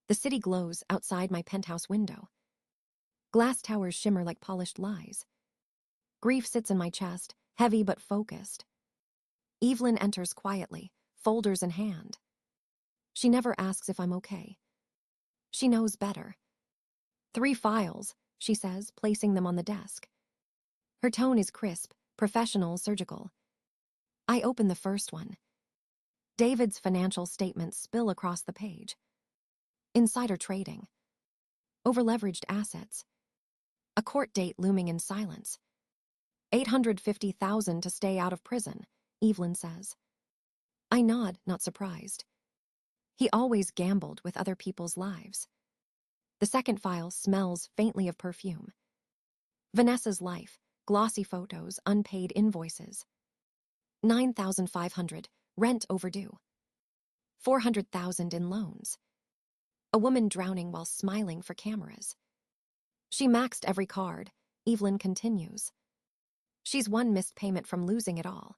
The city glows outside my penthouse window. Glass towers shimmer like polished lies. Grief sits in my chest, heavy but focused. Evelyn enters quietly, folders in hand. She never asks if I'm okay. She knows better. 3 files, she says, placing them on the desk. Her tone is crisp, professional, surgical. I open the first one. David's financial statements spill across the page. Insider trading. Overleveraged assets. A court date looming in silence. $850,000 to stay out of prison, Evelyn says. I nod, not surprised. He always gambled with other people's lives. The second file smells faintly of perfume. Vanessa's life, glossy photos, unpaid invoices. $9,500, rent overdue. $400,000 in loans. A woman drowning while smiling for cameras. She maxed every card, Evelyn continues. She's one missed payment from losing it all.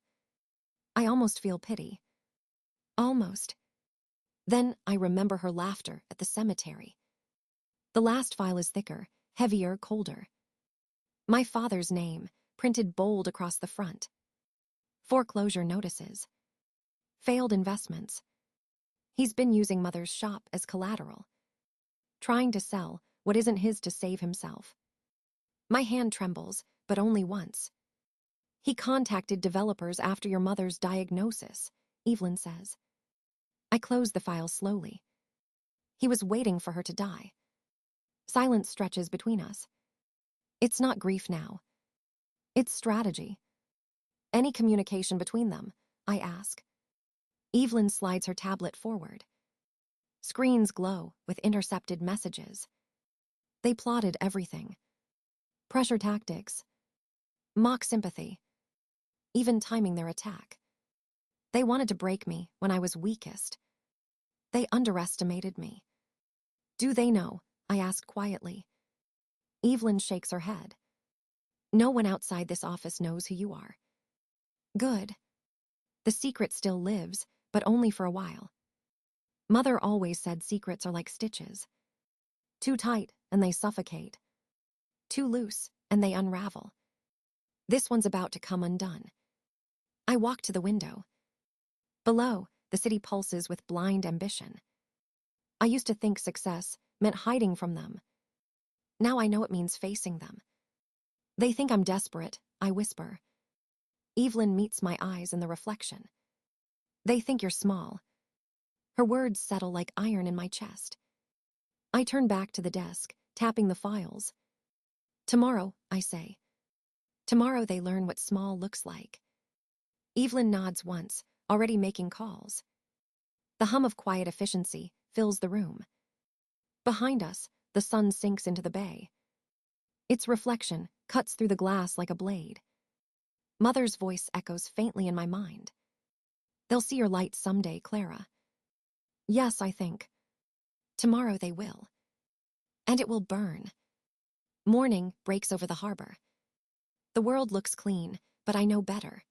I almost feel pity. Almost. Then I remember her laughter at the cemetery. The last file is thicker, heavier, colder. My father's name, printed bold across the front. Foreclosure notices. Failed investments. He's been using Mother's shop as collateral. Trying to sell what isn't his to save himself. My hand trembles, but only once. He contacted developers after your mother's diagnosis, Evelyn says. I close the file slowly. He was waiting for her to die. Silence stretches between us. It's not grief now. It's strategy. Any communication between them? I ask. Evelyn slides her tablet forward. Screens glow with intercepted messages. They plotted everything. Pressure tactics. Mock sympathy. Even timing their attack. They wanted to break me when I was weakest. They underestimated me. Do they know? I ask quietly. Evelyn shakes her head. No one outside this office knows who you are. Good. The secret still lives, but only for a while. Mother always said secrets are like stitches. Too tight, and they suffocate. Too loose, and they unravel. This one's about to come undone. I walk to the window. Below, the city pulses with blind ambition. I used to think success meant hiding from them. Now I know it means facing them. They think I'm desperate, I whisper. Evelyn meets my eyes in the reflection. They think you're small. Her words settle like iron in my chest. I turn back to the desk, tapping the files. Tomorrow, I say. Tomorrow they learn what small looks like. Evelyn nods once, already making calls. The hum of quiet efficiency fills the room. Behind us, the sun sinks into the bay. Its reflection cuts through the glass like a blade. Mother's voice echoes faintly in my mind. They'll see your light someday, Clara. Yes, I think. Tomorrow they will. And it will burn. Morning breaks over the harbor. The world looks clean, but I know better.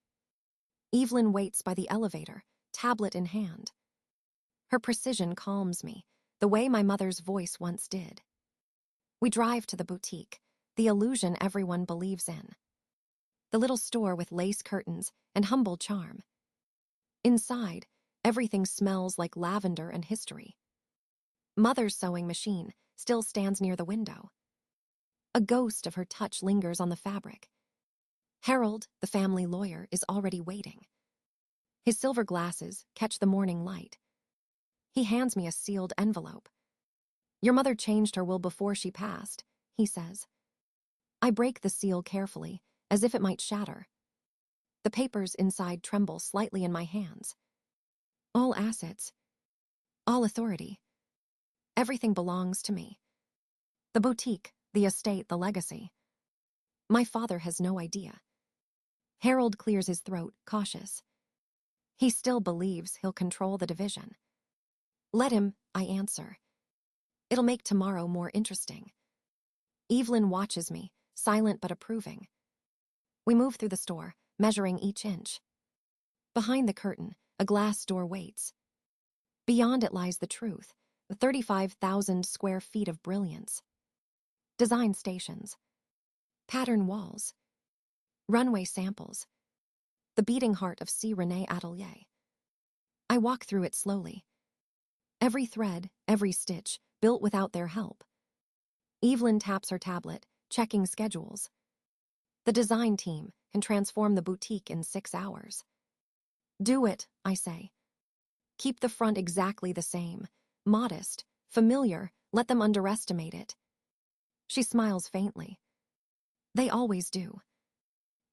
Evelyn waits by the elevator, tablet in hand. Her precision calms me, the way my mother's voice once did. We drive to the boutique, the illusion everyone believes in. The little store with lace curtains and humble charm. Inside, everything smells like lavender and history. Mother's sewing machine still stands near the window. A ghost of her touch lingers on the fabric. Harold, the family lawyer, is already waiting. His silver glasses catch the morning light. He hands me a sealed envelope. Your mother changed her will before she passed, he says. I break the seal carefully, as if it might shatter. The papers inside tremble slightly in my hands. All assets. All authority. Everything belongs to me. The boutique, the estate, the legacy. My father has no idea. Harold clears his throat, cautious. He still believes he'll control the division. Let him, I answer. It'll make tomorrow more interesting. Evelyn watches me, silent but approving. We move through the store, measuring each inch. Behind the curtain, a glass door waits. Beyond it lies the truth, 35,000 square feet of brilliance. Design stations. Pattern walls. Runway samples. The beating heart of Renée atelier. I walk through it slowly. Every thread, every stitch, built without their help. Evelyn taps her tablet, checking schedules. The design team can transform the boutique in 6 hours. Do it, I say. Keep the front exactly the same. Modest, familiar, let them underestimate it. She smiles faintly. They always do.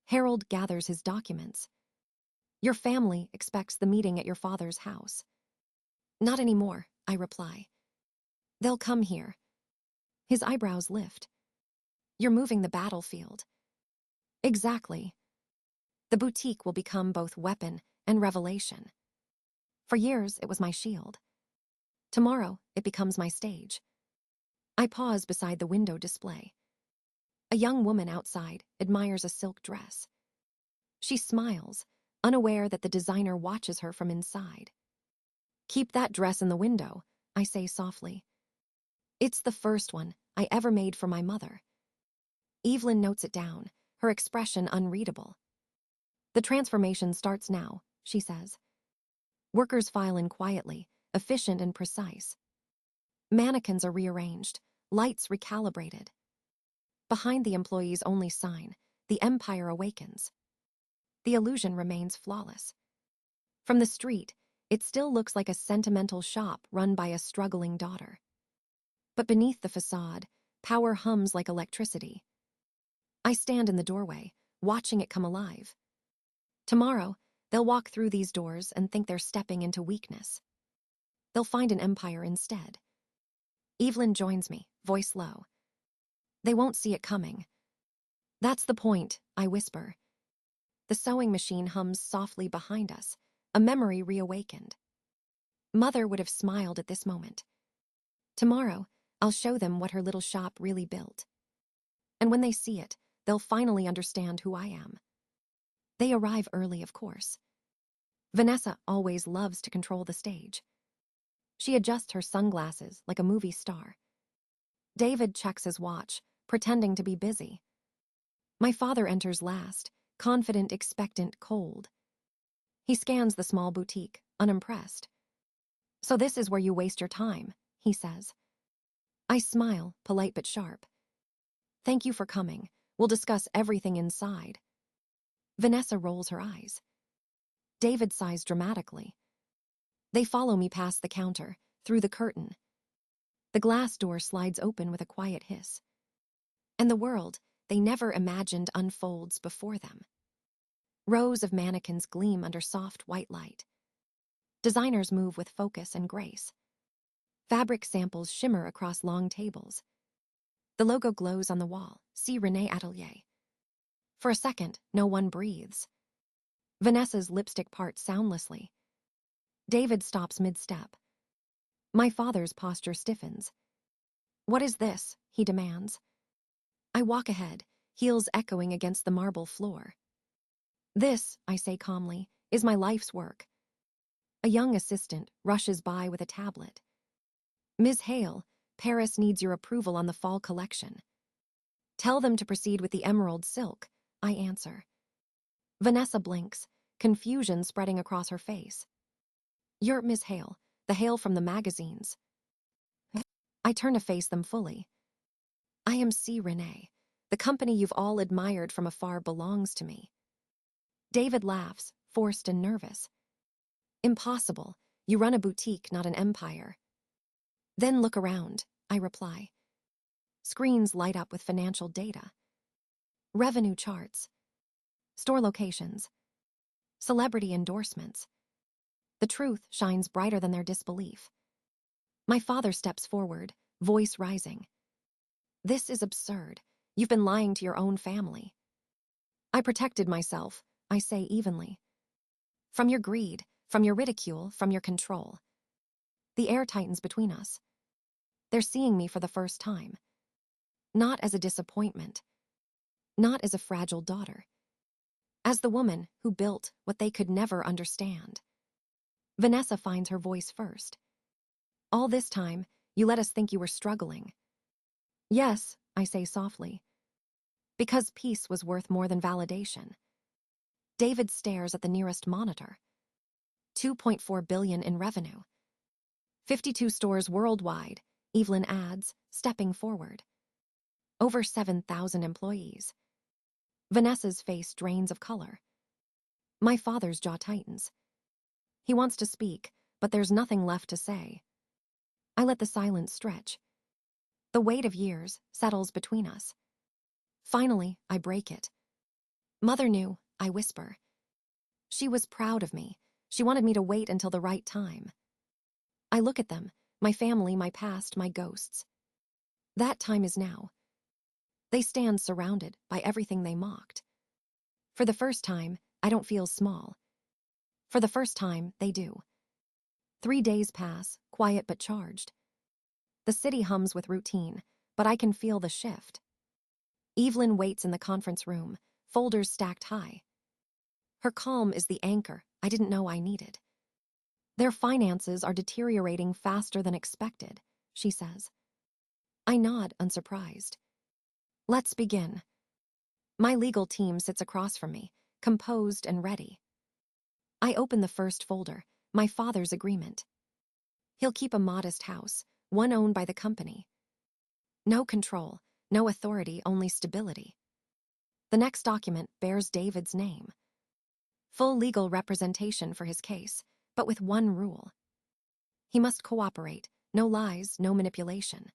Harold gathers his documents. Your family expects the meeting at your father's house. Not anymore, I reply. They'll come here. His eyebrows lift. You're moving the battlefield. Exactly. The boutique will become both weapon and revelation. For years, it was my shield. Tomorrow, it becomes my stage. I pause beside the window display. A young woman outside admires a silk dress. She smiles, unaware that the designer watches her from inside. Keep that dress in the window, I say softly. It's the first one I ever made for my mother. Evelyn notes it down, her expression unreadable. The transformation starts now, she says. Workers file in quietly, efficient and precise. Mannequins are rearranged, lights recalibrated. Behind the employee's only sign, the empire awakens. The illusion remains flawless. From the street, it still looks like a sentimental shop run by a struggling daughter. But beneath the facade, power hums like electricity. I stand in the doorway, watching it come alive. Tomorrow, they'll walk through these doors and think they're stepping into weakness. They'll find an empire instead. Evelyn joins me, voice low. They won't see it coming. That's the point, I whisper. The sewing machine hums softly behind us, a memory reawakened. Mother would have smiled at this moment. Tomorrow, I'll show them what her little shop really built. And when they see it, they'll finally understand who I am. They arrive early, of course. Vanessa always loves to control the stage. She adjusts her sunglasses like a movie star. David checks his watch, pretending to be busy. My father enters last, confident, expectant, cold. He scans the small boutique, unimpressed. So this is where you waste your time, he says. I smile, polite but sharp. Thank you for coming. We'll discuss everything inside. Vanessa rolls her eyes. David sighs dramatically. They follow me past the counter, through the curtain. The glass door slides open with a quiet hiss. And the world they never imagined unfolds before them. Rows of mannequins gleam under soft white light. Designers move with focus and grace. Fabric samples shimmer across long tables. The logo glows on the wall, see Renée Atelier. For a second, no one breathes. Vanessa's lipstick parts soundlessly. David stops mid-step. My father's posture stiffens. What is this? He demands. I walk ahead, heels echoing against the marble floor. This, I say calmly, is my life's work. A young assistant rushes by with a tablet. Ms. Hale, Paris needs your approval on the fall collection. Tell them to proceed with the emerald silk, I answer. Vanessa blinks, confusion spreading across her face. You're Ms. Hale, the Hale from the magazines. I turn to face them fully. I am Renée. The company you've all admired from afar belongs to me. David laughs, forced and nervous. Impossible. You run a boutique, not an empire. Then look around, I reply. Screens light up with financial data. Revenue charts. Store locations. Celebrity endorsements. The truth shines brighter than their disbelief. My father steps forward, voice rising. This is absurd. You've been lying to your own family. I protected myself, I say evenly. From your greed, from your ridicule, from your control. The air tightens between us. They're seeing me for the first time. Not as a disappointment. Not as a fragile daughter. As the woman who built what they could never understand. Vanessa finds her voice first. All this time, You let us think you were struggling. Yes, I say softly. Because peace was worth more than validation. David stares at the nearest monitor. 2.4 billion in revenue. 52 stores worldwide, Evelyn adds, stepping forward. Over 7,000 employees. Vanessa's face drains of color. My father's jaw tightens. He wants to speak, but there's nothing left to say. I let the silence stretch. The weight of years settles between us. Finally, I break it. Mother knew, I whisper. She was proud of me. She wanted me to wait until the right time. I look at them, my family, my past, my ghosts. That time is now. They stand surrounded by everything they mocked. For the first time, I don't feel small. For the first time, they do. 3 days pass, quiet but charged. The city hums with routine, but I can feel the shift. Evelyn waits in the conference room, folders stacked high. Her calm is the anchor I didn't know I needed. Their finances are deteriorating faster than expected, she says. I nod, unsurprised. Let's begin. My legal team sits across from me, composed and ready. I open the first folder, my father's agreement. He'll keep a modest house, one owned by the company. No control, no authority, only stability. The next document bears David's name. Full legal representation for his case, but with one rule. He must cooperate, no lies, no manipulation.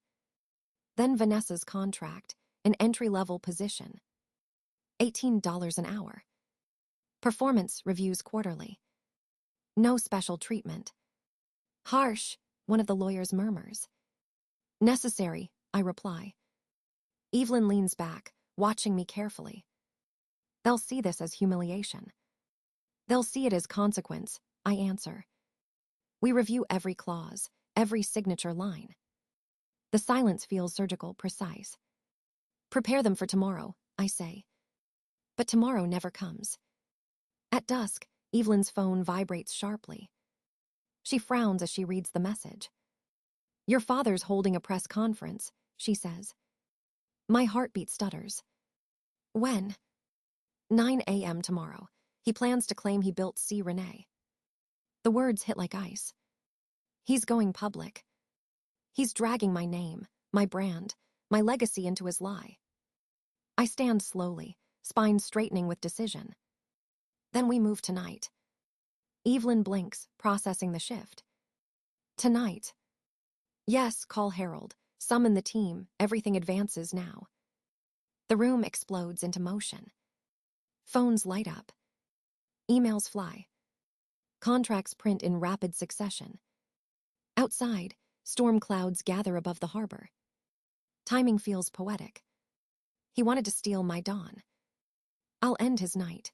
Then Vanessa's contract, an entry-level position. $18 an hour. Performance reviews quarterly. No special treatment. Harsh, one of the lawyers murmurs. Necessary, I reply. Evelyn leans back, watching me carefully. They'll see this as humiliation. They'll see it as consequence, I answer. We review every clause, every signature line. The silence feels surgical, precise. Prepare them for tomorrow, I say. But tomorrow never comes. At dusk, Evelyn's phone vibrates sharply. She frowns as she reads the message. Your father's holding a press conference, she says. My heartbeat stutters. When? 9 a.m. tomorrow. He plans to claim he built C. Renée. The words hit like ice. He's going public. He's dragging my name, my brand, my legacy into his lie. I stand slowly, spine straightening with decision. Then we move tonight. Evelyn blinks, processing the shift. Tonight. Yes, call Harold. Summon the team. Everything advances now. The room explodes into motion. Phones light up. Emails fly. Contracts print in rapid succession. Outside, storm clouds gather above the harbor. Timing feels poetic. He wanted to steal my dawn. I'll end his night.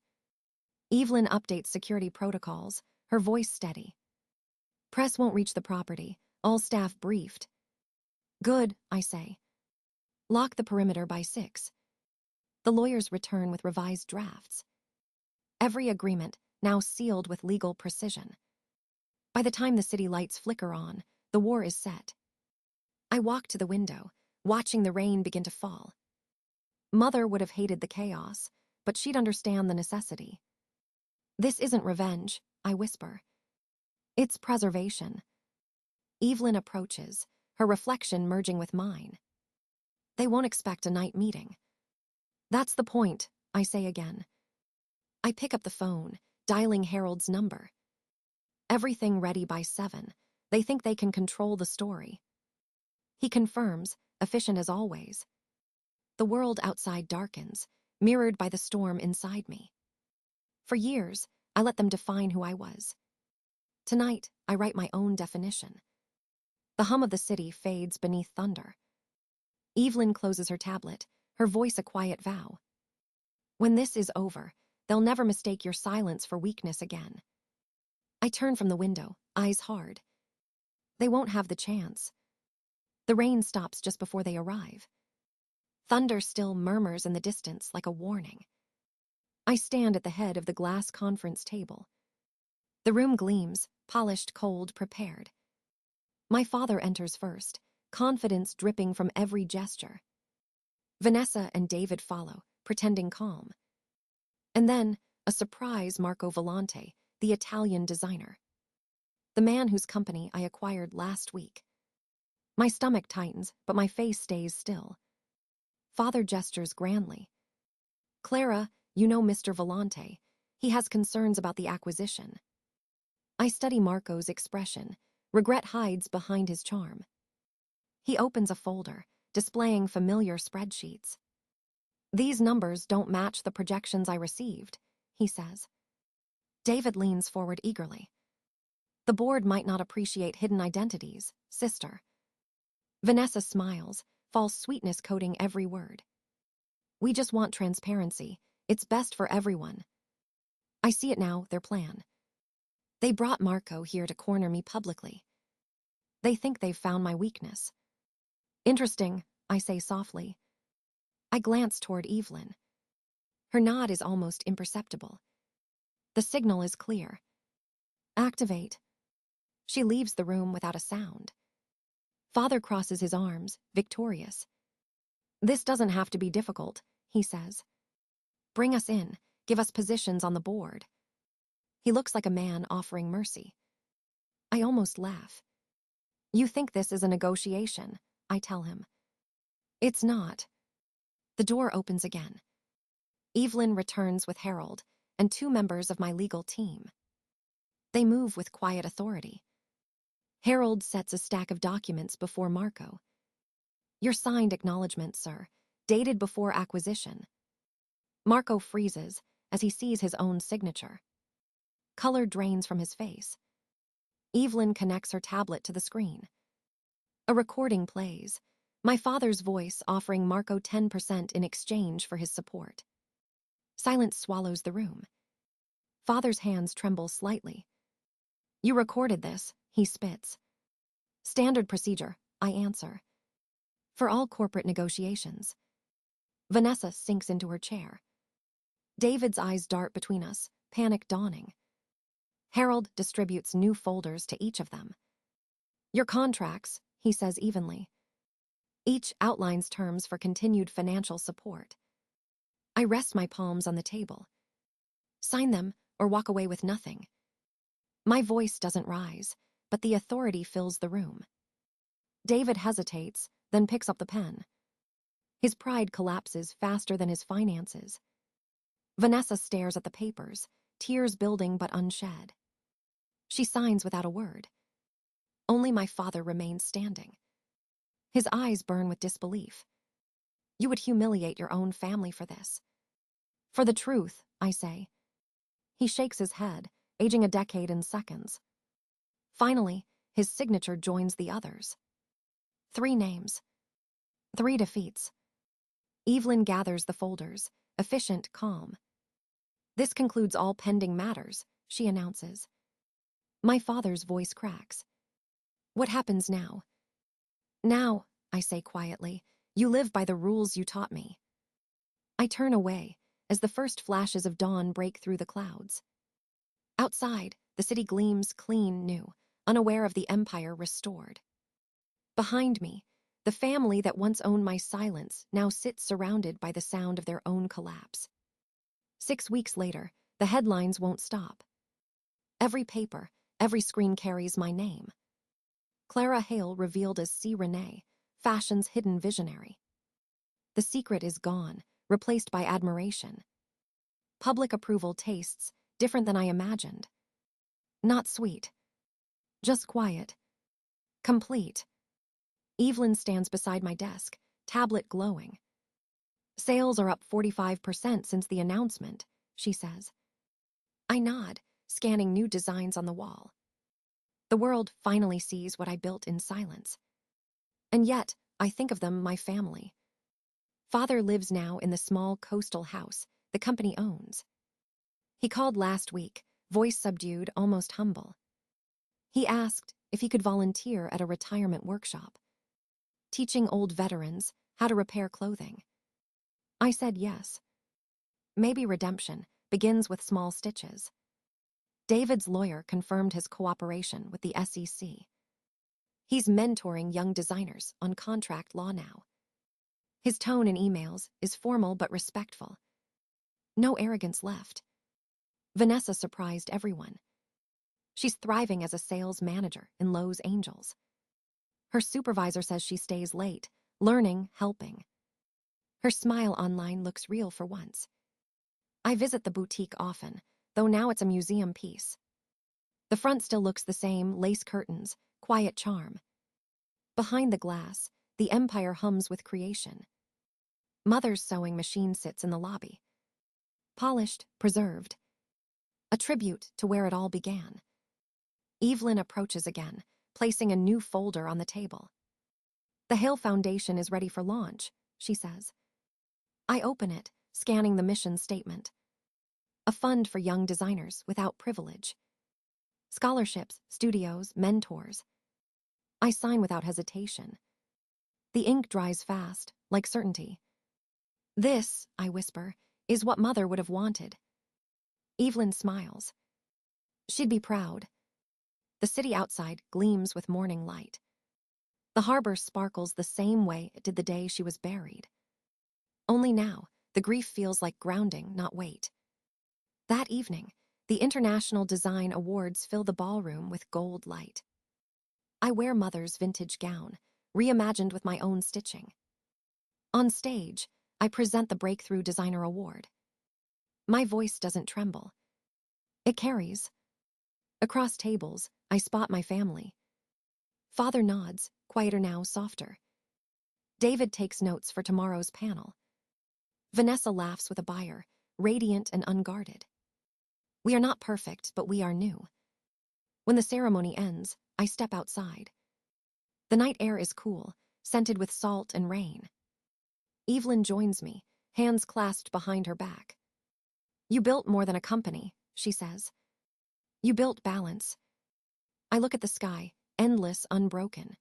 Evelyn updates security protocols, her voice steady. Press won't reach the property, all staff briefed. Good, I say. Lock the perimeter by 6. The lawyers return with revised drafts. Every agreement now sealed with legal precision. By the time the city lights flicker on, the war is set. I walk to the window, watching the rain begin to fall. Mother would have hated the chaos, but she'd understand the necessity. This isn't revenge, I whisper. It's preservation. Evelyn approaches, her reflection merging with mine. They won't expect a night meeting. That's the point, I say again. I pick up the phone, dialing Harold's number. Everything ready by 7. They think they can control the story. He confirms, efficient as always. The world outside darkens, mirrored by the storm inside me. For years, I let them define who I was. Tonight, I write my own definition. The hum of the city fades beneath thunder. Evelyn closes her tablet, her voice a quiet vow. When this is over, they'll never mistake your silence for weakness again. I turn from the window, eyes hard. They won't have the chance. The rain stops just before they arrive. Thunder still murmurs in the distance like a warning. I stand at the head of the glass conference table. The room gleams, polished, cold, prepared. My father enters first, confidence dripping from every gesture. Vanessa and David follow, pretending calm. And then, a surprise Marco Volante, the Italian designer. The man whose company I acquired last week. My stomach tightens, but my face stays still. Father gestures grandly. Clara, you know Mr. Volante. He has concerns about the acquisition. I study Marco's expression. Regret hides behind his charm. He opens a folder, displaying familiar spreadsheets. These numbers don't match the projections I received, he says. David leans forward eagerly. The board might not appreciate hidden identities, sister. Vanessa smiles, false sweetness coating every word. We just want transparency. It's best for everyone. I see it now, their plan. They brought Marco here to corner me publicly. They think they've found my weakness. Interesting, I say softly. I glance toward Evelyn. Her nod is almost imperceptible. The signal is clear. Activate. She leaves the room without a sound. Father crosses his arms, victorious. This doesn't have to be difficult, he says. Bring us in, give us positions on the board. He looks like a man offering mercy. I almost laugh. You think this is a negotiation, I tell him. It's not. The door opens again. Evelyn returns with Harold and 2 members of my legal team. They move with quiet authority. Harold sets a stack of documents before Marco. Your signed acknowledgement, sir, dated before acquisition. Marco freezes as he sees his own signature. Color drains from his face. Evelyn connects her tablet to the screen. A recording plays, my father's voice offering Marco 10% in exchange for his support. Silence swallows the room. Father's hands tremble slightly. You recorded this, he spits. Standard procedure, I answer. For all corporate negotiations. Vanessa sinks into her chair. David's eyes dart between us, panic dawning. Harold distributes new folders to each of them. Your contracts, he says evenly. Each outlines terms for continued financial support. I rest my palms on the table. Sign them or walk away with nothing. My voice doesn't rise, but the authority fills the room. David hesitates, then picks up the pen. His pride collapses faster than his finances. Vanessa stares at the papers, tears building but unshed. She signs without a word. Only my father remains standing. His eyes burn with disbelief. You would humiliate your own family for this. For the truth, I say. He shakes his head, aging a decade in seconds. Finally, his signature joins the others. 3 names. 3 defeats. Evelyn gathers the folders, efficient, calm. This concludes all pending matters, she announces. My father's voice cracks. What happens now? Now, I say quietly, you live by the rules you taught me. I turn away as the first flashes of dawn break through the clouds. Outside, the city gleams clean, new, unaware of the empire restored. Behind me, the family that once owned my silence now sits surrounded by the sound of their own collapse. 6 weeks later, the headlines won't stop. Every paper, every screen carries my name. Clara Hale revealed as C. Renée, fashion's hidden visionary. The secret is gone, replaced by admiration. Public approval tastes different than I imagined. Not sweet. Just quiet. Complete. Evelyn stands beside my desk, tablet glowing. Sales are up 45% since the announcement, she says. I nod, scanning new designs on the wall. The world finally sees what I built in silence. And yet, I think of them, my family. Father lives now in the small coastal house the company owns. He called last week, voice subdued, almost humble. He asked if he could volunteer at a retirement workshop, teaching old veterans how to repair clothing. I said yes. Maybe redemption begins with small stitches. David's lawyer confirmed his cooperation with the SEC. He's mentoring young designers on contract law now. His tone in emails is formal but respectful. No arrogance left. Vanessa surprised everyone. She's thriving as a sales manager in Lowe's Angels. Her supervisor says she stays late, learning, helping. Her smile online looks real for once. I visit the boutique often, though now it's a museum piece. The front still looks the same, lace curtains, quiet charm. Behind the glass, the empire hums with creation. Mother's sewing machine sits in the lobby. Polished, preserved. A tribute to where it all began. Evelyn approaches again, placing a new folder on the table. The Hale Foundation is ready for launch, she says. I open it, scanning the mission statement. A fund for young designers without privilege. Scholarships, studios, mentors. I sign without hesitation. The ink dries fast, like certainty. This, I whisper, is what Mother would have wanted. Evelyn smiles. She'd be proud. The city outside gleams with morning light. The harbor sparkles the same way it did the day she was buried. Only now, the grief feels like grounding, not weight. That evening, the International Design Awards fill the ballroom with gold light. I wear Mother's vintage gown, reimagined with my own stitching. On stage, I present the Breakthrough Designer Award. My voice doesn't tremble. It carries. Across tables, I spot my family. Father nods, quieter now, softer. David takes notes for tomorrow's panel. Vanessa laughs with a buyer, radiant and unguarded. We are not perfect, but we are new. When the ceremony ends, I step outside. The night air is cool, scented with salt and rain. Evelyn joins me, hands clasped behind her back. You built more than a company, she says. You built balance. I look at the sky, endless, unbroken.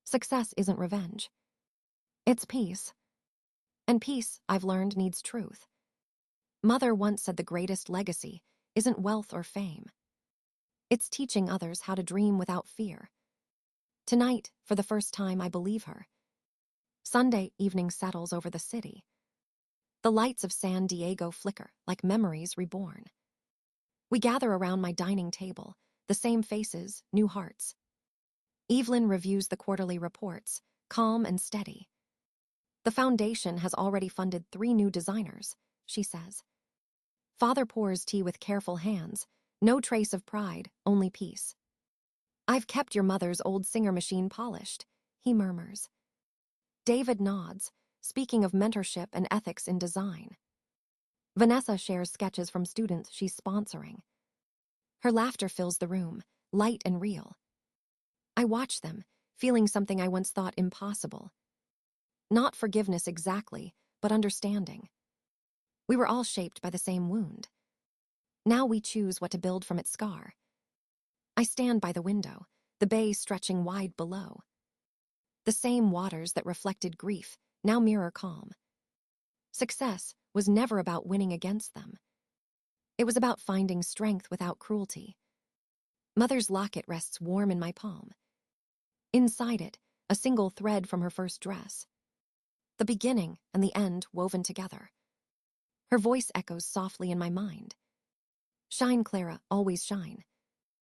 Success isn't revenge. It's peace. And peace, I've learned, needs truth. Mother once said the greatest legacy isn't wealth or fame. It's teaching others how to dream without fear. Tonight, for the first time, I believe her. Sunday evening settles over the city. The lights of San Diego flicker like memories reborn. We gather around my dining table, the same faces, new hearts. Evelyn reviews the quarterly reports, calm and steady. The foundation has already funded 3 new designers, she says. Father pours tea with careful hands, no trace of pride, only peace. I've kept your mother's old singer machine polished, he murmurs. David nods, speaking of mentorship and ethics in design. Vanessa shares sketches from students she's sponsoring. Her laughter fills the room, light and real. I watch them, feeling something I once thought impossible. Not forgiveness exactly, but understanding. We were all shaped by the same wound. Now we choose what to build from its scar. I stand by the window, the bay stretching wide below. The same waters that reflected grief now mirror calm. Success was never about winning against them. It was about finding strength without cruelty. Mother's locket rests warm in my palm. Inside it, a single thread from her first dress. The beginning and the end woven together. Her voice echoes softly in my mind. Shine, Clara, always shine.